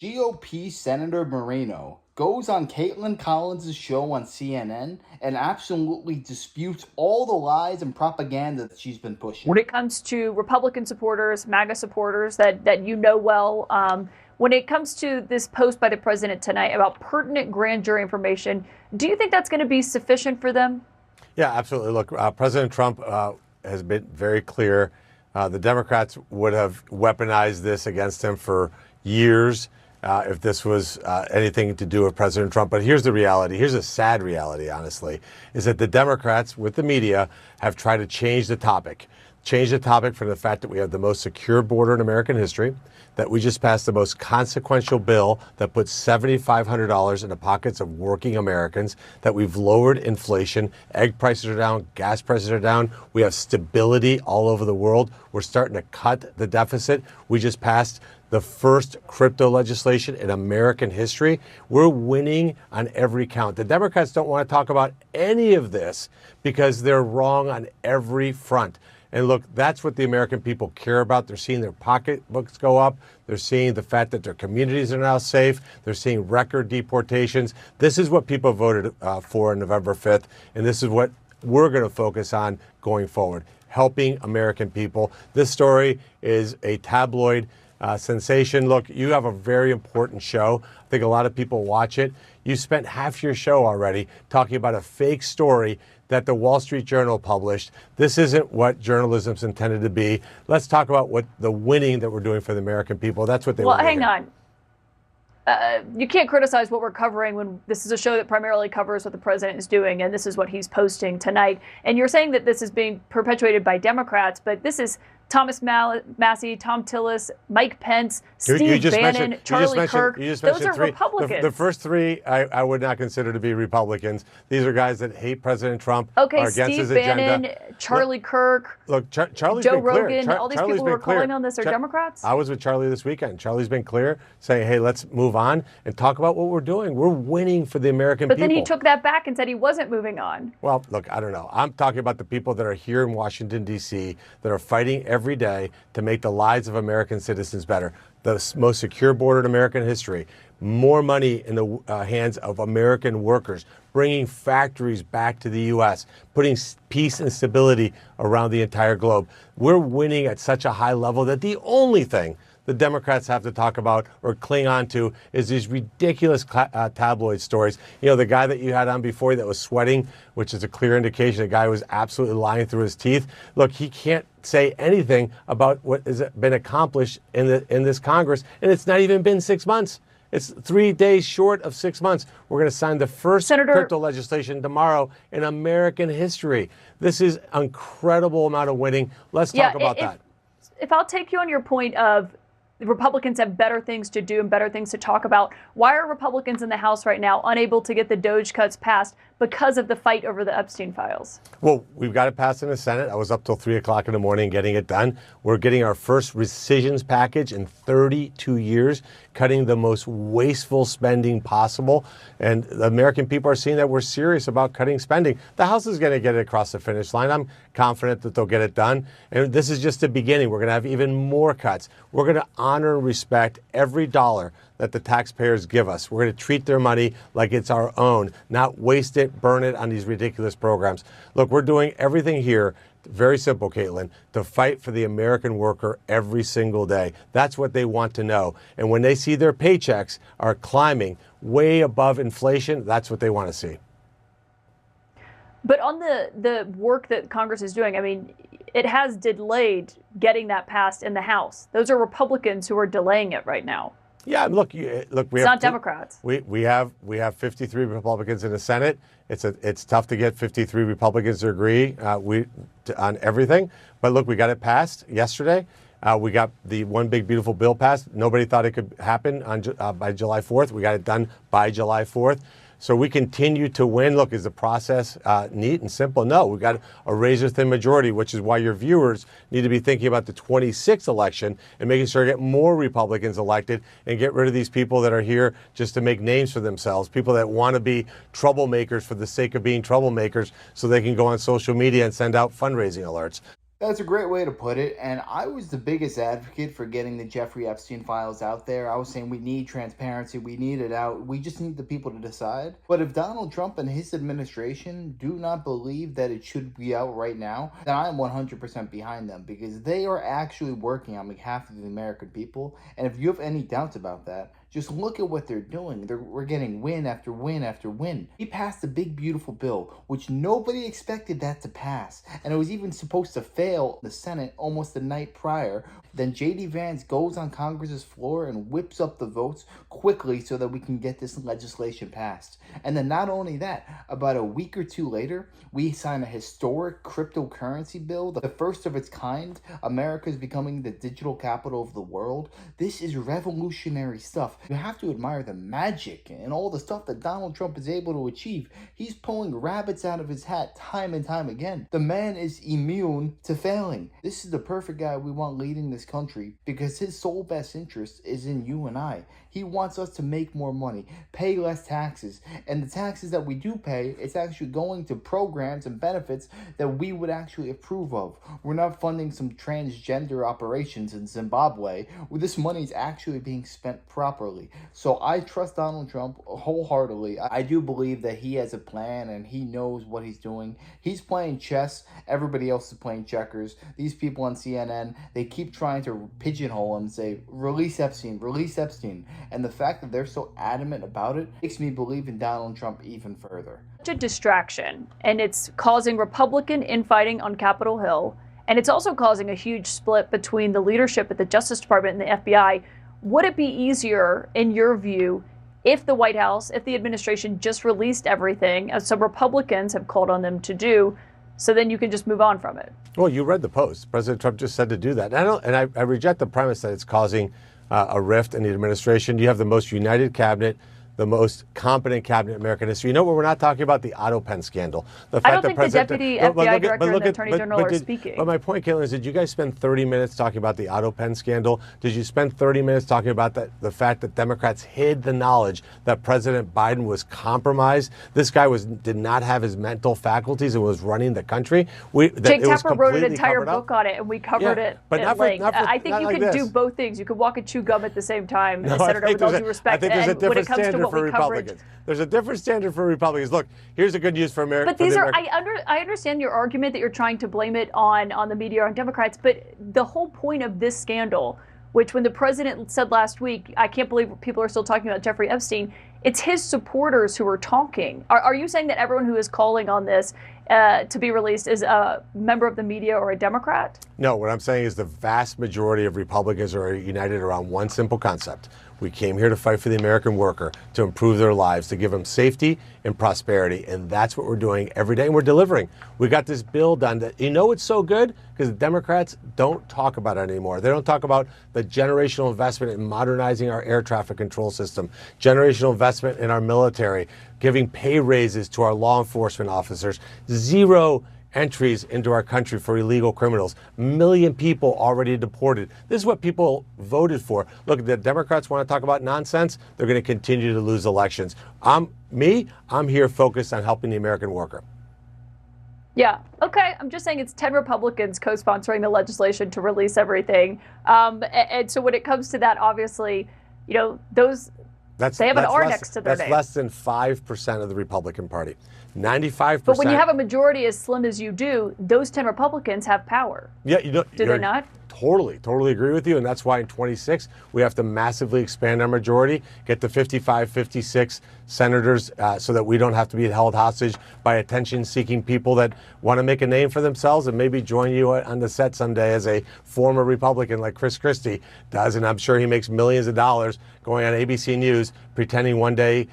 GOP Senator Moreno goes on Kaitlan Collins' show on CNN and absolutely disputes all the lies and propaganda that she's been pushing. When it comes to Republican supporters, MAGA supporters that you know well, when it comes to this post by the president tonight about pertinent grand jury information, do you think that's going to be sufficient for them? Yeah, absolutely. Look, President Trump has been very clear. The Democrats would have weaponized this against him for years if this was anything to do with President Trump. But here's the reality. Here's a sad reality, honestly, is that the Democrats, with the media, have tried to change the topic. Change the topic from the fact that we have the most secure border in American history, that we just passed the most consequential bill that puts $7,500 in the pockets of working Americans, that we've lowered inflation, egg prices are down, gas prices are down, we have stability all over the world, we're starting to cut the deficit, we just passed the first crypto legislation in American history. We're winning on every count. The Democrats don't want to talk about any of this because they're wrong on every front. And look, that's what the American people care about. They're seeing their pocketbooks go up. They're seeing the fact that their communities are now safe. They're seeing record deportations. This is what people voted for on November 5th. And this is what we're going to focus on going forward, helping American people. This story is a tabloid sensation. Look, you have a very important show. I think a lot of people watch it. You spent half your show already talking about a fake story that the Wall Street Journal published. This isn't what journalism's intended to be. Let's talk about what the winning that we're doing for the American people. That's what they want to hear. Well, hang on. You can't criticize what we're covering when this is a show that primarily covers what the president is doing, and this is what he's posting tonight. And you're saying that this is being perpetuated by Democrats, but this is Thomas Massey, Tom Tillis, Mike Pence, Steve Bannon, Charlie Kirk. Those are Republicans. The first three I would not consider to be Republicans. These are guys that hate President Trump, okay, are against Steve his Bannon, agenda. Charlie Kirk, Charlie's Joe been clear. Rogan, all these Charlie's people who are been clear. calling on this are Democrats? I was with Charlie this weekend. Charlie's been clear, saying, hey, let's move on and talk about what we're doing. We're winning for the American people. But then he took that back and said he wasn't moving on. Well, look, I don't know. I'm talking about the people that are here in Washington, D.C., that are fighting every day to make the lives of American citizens better. The most secure border in American history, more money in the hands of American workers, bringing factories back to the U.S., putting peace and stability around the entire globe. We're winning at such a high level that the only thing the Democrats have to talk about or cling on to is these ridiculous tabloid stories. You know, the guy that you had on before that was sweating, which is a clear indication the guy was absolutely lying through his teeth. Look, he can't say anything about what has been accomplished in this Congress, and it's not even been 6 months. It's 3 days short of 6 months. We're going to sign the first crypto legislation tomorrow in American history. This is an incredible amount of winning. Let's talk about that. If I'll take you on your point of the Republicans have better things to do and better things to talk about, why are Republicans in the House right now unable to get the DOJ cuts passed because of the fight over the Epstein files? Well, we've got it passed in the Senate. I was up till 3 o'clock in the morning getting it done. We're getting our first rescissions package in 32 years, cutting the most wasteful spending possible. And the American people are seeing that we're serious about cutting spending. The House is going to get it across the finish line. I'm confident that they'll get it done. And this is just the beginning. We're going to have even more cuts. We're going to honor and respect every dollar that the taxpayers give us. We're going to treat their money like it's our own, not waste it, burn it on these ridiculous programs. Look, we're doing everything here, very simple, Kaitlan, to fight for the American worker every single day. That's what they want to know. And when they see their paychecks are climbing way above inflation, that's what they want to see. But on the work that Congress is doing, I mean, it has delayed getting that passed in the House. Those are Republicans who are delaying it right now. Yeah, look. It's not Democrats. We have 53 Republicans in the Senate. It's tough to get 53 Republicans to agree on everything. But look, we got it passed yesterday. We got the one big beautiful bill passed. Nobody thought it could happen by July 4th. We got it done by July 4th. So we continue to win. Look, is the process neat and simple? No, we've got a razor-thin majority, which is why your viewers need to be thinking about the 26th election and making sure to get more Republicans elected and get rid of these people that are here just to make names for themselves, people that want to be troublemakers for the sake of being troublemakers so they can go on social media and send out fundraising alerts. That's a great way to put it, and I was the biggest advocate for getting the Jeffrey Epstein files out there. I was saying we need transparency, we need it out, we just need the people to decide. But if Donald Trump and his administration do not believe that it should be out right now, then I'm 100% behind them, because they are actually working on behalf of the American people. And if you have any doubts about that, just look at what they're doing. We're getting win after win after win. He passed a big, beautiful bill, which nobody expected that to pass. And it was even supposed to fail the Senate almost the night prior. Then J.D. Vance goes on Congress's floor and whips up the votes quickly so that we can get this legislation passed. And then not only that, about a week or two later, we sign a historic cryptocurrency bill, the first of its kind. America is becoming the digital capital of the world. This is revolutionary stuff. You have to admire the magic and all the stuff that Donald Trump is able to achieve. He's pulling rabbits out of his hat time and time again. The man is immune to failing. This is the perfect guy we want leading this country, because his sole best interest is in you and I. He wants us to make more money, pay less taxes, and the taxes that we do pay, it's actually going to programs and benefits that we would actually approve of. We're not funding some transgender operations in Zimbabwe, where this money is actually being spent properly. So I trust Donald Trump wholeheartedly. I do believe that he has a plan and he knows what he's doing. He's playing chess, everybody else is playing checkers. These people on CNN, they keep trying to pigeonhole him and say, release Epstein, release Epstein. And the fact that they're so adamant about it makes me believe in Donald Trump even further. Such a distraction, and it's causing Republican infighting on Capitol Hill, and it's also causing a huge split between the leadership at the Justice Department and the FBI. Would it be easier, in your view, if the White House, if the administration just released everything, as some Republicans have called on them to do, so then you can just move on from it? Well, you read the post. President Trump just said to do that. I reject the premise that it's causing a rift in the administration. You have the most united cabinet, the most competent cabinet in American history. You know what? We're not talking about the auto pen scandal. The fact I don't think the deputy FBI director and the attorney general are speaking. But my point, Kaitlan, is did you guys spend 30 minutes talking about the auto pen scandal? Did you spend 30 minutes talking about the fact that Democrats hid the knowledge that President Biden was compromised? This guy did not have his mental faculties and was running the country. Jake Tapper wrote an entire book on it, and we covered it but at length. I think you can do both things. You could walk and chew gum at the same time, Senator, with all due respect. I think there's a different standard for Republicans. There's a different standard for Republicans. Look, here's the good news for America. But these are, I understand your argument that you're trying to blame it on the media or on Democrats, but the whole point of this scandal, which when the president said last week, I can't believe people are still talking about Jeffrey Epstein, it's his supporters who are talking. Are you saying that everyone who is calling on this to be released is a member of the media or a Democrat? No, what I'm saying is the vast majority of Republicans are united around one simple concept. We came here to fight for the American worker, to improve their lives, to give them safety and prosperity. And that's what we're doing every day. And we're delivering. We got this bill done that, you know, it's so good because the Democrats don't talk about it anymore. They don't talk about the generational investment in modernizing our air traffic control system, generational investment in our military, giving pay raises to our law enforcement officers, zero entries into our country for illegal criminals. 1 million people already deported. This is what people voted for. Look, if the Democrats want to talk about nonsense, they're going to continue to lose elections. I'm here focused on helping the American worker. Yeah, okay. I'm just saying it's 10 Republicans co-sponsoring the legislation to release everything. And so when it comes to that, obviously, you know, they have an R next to their name. That's less than 5% of the Republican Party. 95%. But when you have a majority as slim as you do, those 10 Republicans have power. Yeah, you know, do they not? Totally agree with you. And that's why in 26, we have to massively expand our majority, get to 55, 56 senators so that we don't have to be held hostage by attention-seeking people that want to make a name for themselves and maybe join you on the set someday as a former Republican like Chris Christie does. And I'm sure he makes millions of dollars going on ABC News pretending one day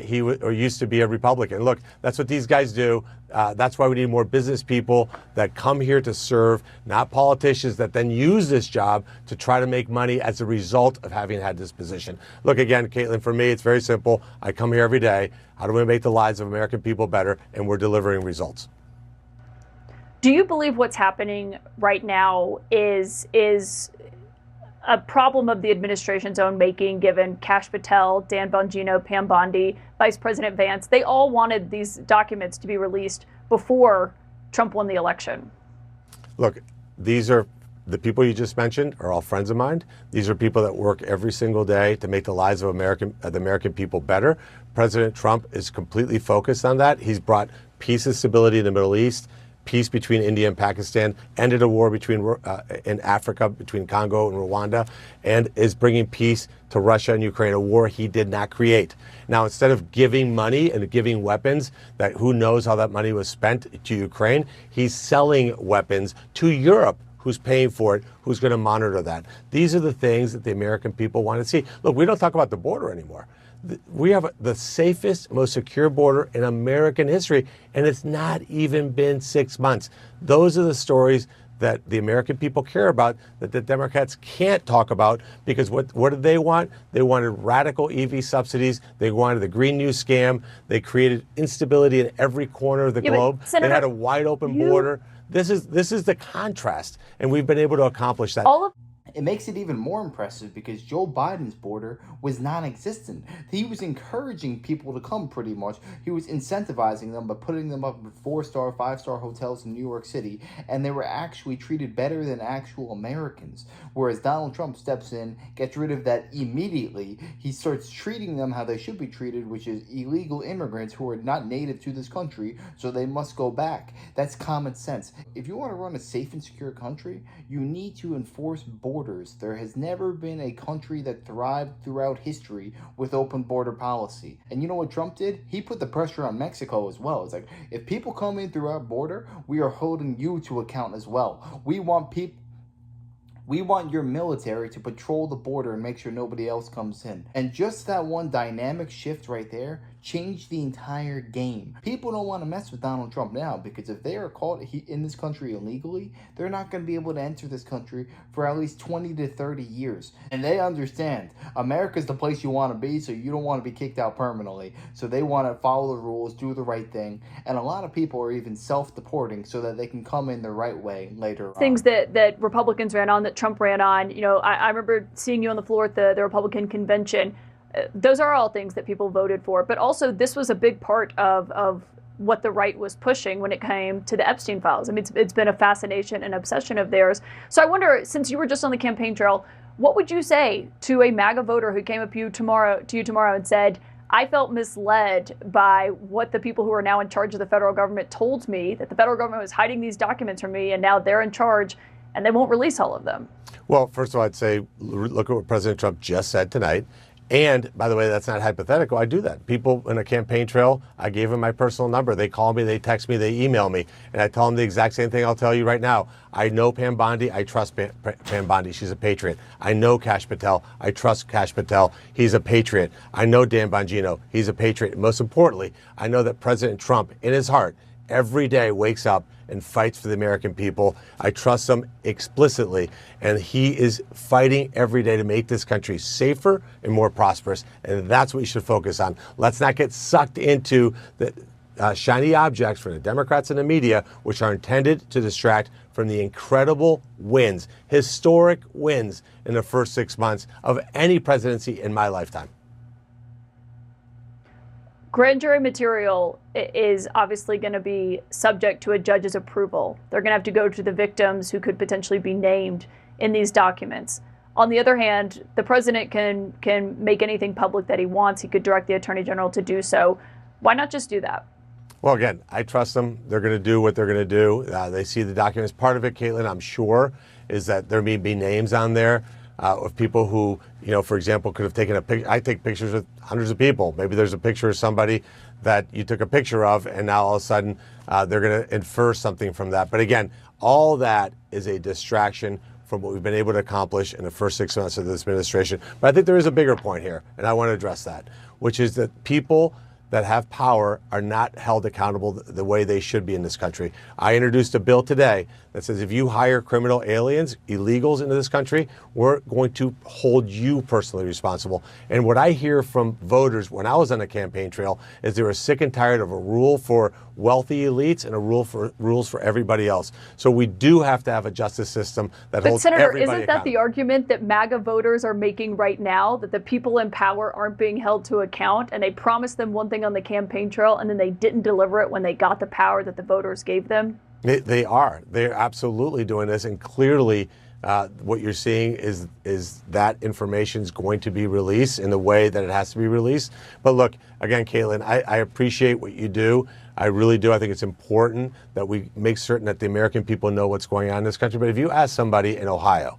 he used to be a Republican. Look, that's what these guys do. That's why we need more business people that come here to serve, not politicians that then use this job to try to make money as a result of having had this position. Look, again, Kaitlan, for me, it's very simple. I come here every day. How do we make the lives of American people better? And we're delivering results. Do you believe what's happening right now is a problem of the administration's own making, given Kash Patel, Dan Bongino, Pam Bondi, Vice President Vance? They all wanted these documents to be released before Trump won the election. Look, these are the people you just mentioned are all friends of mine. These are people that work every single day to make the lives of the American people better. President Trump is completely focused on that. He's brought peace and stability in the Middle East, peace between India and Pakistan, ended a war in Africa between Congo and Rwanda, and is bringing peace to Russia and Ukraine, a war he did not create. Now, instead of giving money and giving weapons, that who knows how that money was spent to Ukraine, he's selling weapons to Europe. Who's paying for it? Who's going to monitor that? These are the things that the American people want to see. Look, we don't talk about the border anymore. We have the safest, most secure border in American history, and it's not even been 6 months. Those are the stories that the American people care about that the Democrats can't talk about, because what did they want? They wanted radical EV subsidies. They wanted the Green New scam. They created instability in every corner of the globe. Senator, they had a wide open border. This is the contrast, and we've been able to accomplish that. It makes it even more impressive because Joe Biden's border was non-existent. He was encouraging people to come pretty much. He was incentivizing them by putting them up in 4-star, 5-star hotels in New York City, and they were actually treated better than actual Americans. Whereas Donald Trump steps in, gets rid of that immediately. He starts treating them how they should be treated, which is illegal immigrants who are not native to this country, so they must go back. That's common sense. If you want to run a safe and secure country, you need to enforce borders. There has never been a country that thrived throughout history with open border policy. And you know what Trump did? He put the pressure on Mexico as well. It's like, if people come in through our border, we are holding you to account as well. We want your military to patrol the border and make sure nobody else comes in. And just that one dynamic shift right there changed the entire game. People don't want to mess with Donald Trump now, because if they are caught in this country illegally, they're not going to be able to enter this country for at least 20 to 30 years. And they understand America's the place you want to be, so you don't want to be kicked out permanently. So they want to follow the rules, do the right thing. And a lot of people are even self-deporting so that they can come in the right way later on. Things that Republicans ran on, that Trump ran on. You know, I remember seeing you on the floor at the Republican convention. Those are all things that people voted for. But also, this was a big part of what the right was pushing when it came to the Epstein files. I mean, it's been a fascination and obsession of theirs. So I wonder, since you were just on the campaign trail, what would you say to a MAGA voter who came up to you tomorrow and said, I felt misled by what the people who are now in charge of the federal government told me, that the federal government was hiding these documents from me, and now they're in charge and they won't release all of them? Well, first of all, I'd say, look at what President Trump just said tonight. And by the way, that's not hypothetical. I do that. People in a campaign trail, I gave them my personal number. They call me, they text me, they email me, and I tell them the exact same thing I'll tell you right now. I know Pam Bondi. I trust Pam Bondi. She's a patriot. I know Kash Patel. I trust Kash Patel. He's a patriot. I know Dan Bongino. He's a patriot. And most importantly, I know that President Trump, in his heart, every day wakes up and fights for the American people. I trust him explicitly, and he is fighting every day to make this country safer and more prosperous, and that's what we should focus on. Let's not get sucked into the shiny objects from the Democrats and the media, which are intended to distract from the incredible wins, historic wins in the first 6 months of any presidency in my lifetime. Grand jury material is obviously going to be subject to a judge's approval. They're going to have to go to the victims who could potentially be named in these documents. On the other hand, the president can make anything public that he wants. He could direct the attorney general to do so. Why not just do that? Well, again, I trust them. They're going to do what they're going to do. They see the documents. Part of it, Kaitlan, I'm sure, is that there may be names on there of people who, for example, could have taken a picture. I take pictures with hundreds of people. Maybe there's a picture of somebody that you took a picture of, and now all of a sudden they're going to infer something from that. But again, all that is a distraction from what we've been able to accomplish in the first 6 months of this administration. But I think there is a bigger point here, and I want to address that, which is that people that have power are not held accountable the way they should be in this country. I introduced a bill today that says if you hire criminal aliens, illegals into this country, we're going to hold you personally responsible. And what I hear from voters when I was on the campaign trail is they were sick and tired of a rule for wealthy elites and a rules for everybody else. So we do have to have a justice system that holds Senator, everybody isn't that accountable. the argument that MAGA voters are making right now, that the people in power aren't being held to account, and they promised them one thing on the campaign trail and then they didn't deliver it when they got the power that the voters gave them? They are. They're absolutely doing this, and clearly, what you're seeing is that information is going to be released in the way that it has to be released. But look, again, Kaitlan, I appreciate what you do. I really do. I think it's important that we make certain that the American people know what's going on in this country. But if you ask somebody in Ohio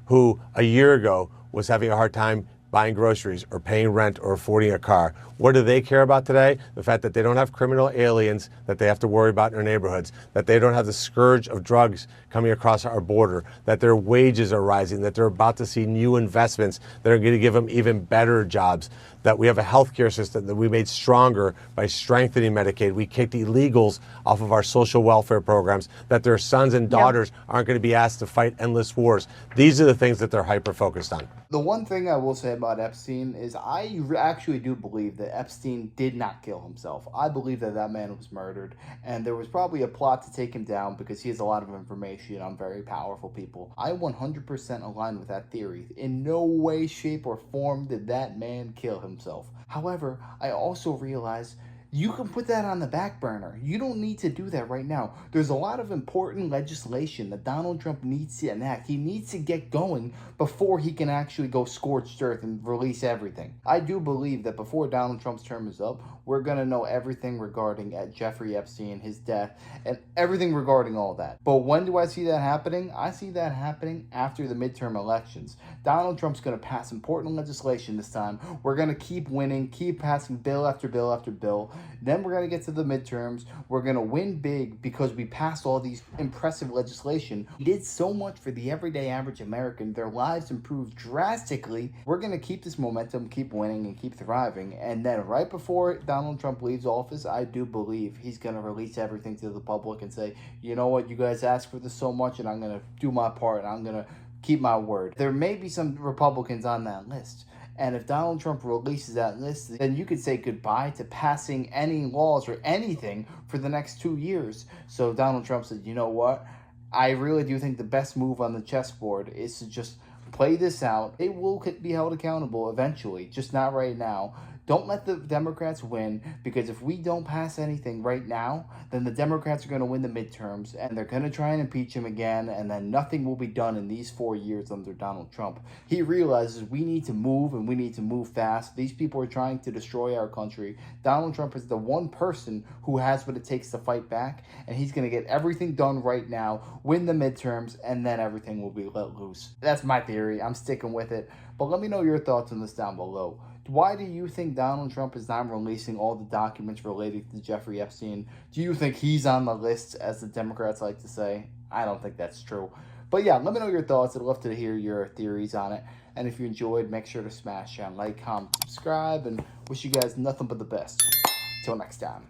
who a year ago was having a hard time buying groceries or paying rent or affording a car, what do they care about today? The fact that they don't have criminal aliens that they have to worry about in their neighborhoods, that they don't have the scourge of drugs coming across our border, that their wages are rising, that they're about to see new investments that are going to give them even better jobs, that we have a healthcare system that we made stronger by strengthening Medicaid. We kicked illegals off of our social welfare programs, that their sons and daughters aren't going to be asked to fight endless wars. These are the things that they're hyper-focused on. The one thing I will say about Epstein is I actually do believe that Epstein did not kill himself. I believe that that man was murdered, and there was probably a plot to take him down because he has a lot of information on very powerful people. I 100% align with that theory. In no way, shape, or form did that man kill himself. However, I also realize you can put that on the back burner. You don't need to do that right now. There's a lot of important legislation that Donald Trump needs to enact. He needs to get going before he can actually go scorched earth and release everything. I do believe that before Donald Trump's term is up, we're going to know everything regarding Jeffrey Epstein, his death, and everything regarding all that. But when do I see that happening? I see that happening after the midterm elections. Donald Trump's going to pass important legislation this time. We're going to keep winning, keep passing bill after bill after bill. Then we're going to get to the midterms. We're going to win big because we passed all these impressive legislation. We did so much for the everyday average American. Their lives improved drastically. We're going to keep this momentum, keep winning, and keep thriving. And then right before Donald Trump leaves office, I do believe he's going to release everything to the public and say, you know what, you guys asked for this so much, and I'm going to do my part, and I'm going to keep my word. There may be some Republicans on that list. And if Donald Trump releases that list, then you could say goodbye to passing any laws or anything for the next 2 years. So Donald Trump said, you know what? I really do think the best move on the chessboard is to just play this out. They will be held accountable eventually, just not right now. Don't let the Democrats win, because if we don't pass anything right now, then the Democrats are going to win the midterms, and they're going to try and impeach him again, and then nothing will be done in these 4 years under Donald Trump. He realizes we need to move, and we need to move fast. These people are trying to destroy our country. Donald Trump is the one person who has what it takes to fight back, and he's going to get everything done right now, win the midterms, and then everything will be let loose. That's my theory. I'm sticking with it. But let me know your thoughts on this down below. Why do you think Donald Trump is not releasing all the documents related to Jeffrey Epstein? Do you think he's on the list, as the Democrats like to say? I don't think that's true. But yeah, let me know your thoughts. I'd love to hear your theories on it. And if you enjoyed, make sure to smash that like, comment, subscribe, and wish you guys nothing but the best. Till next time.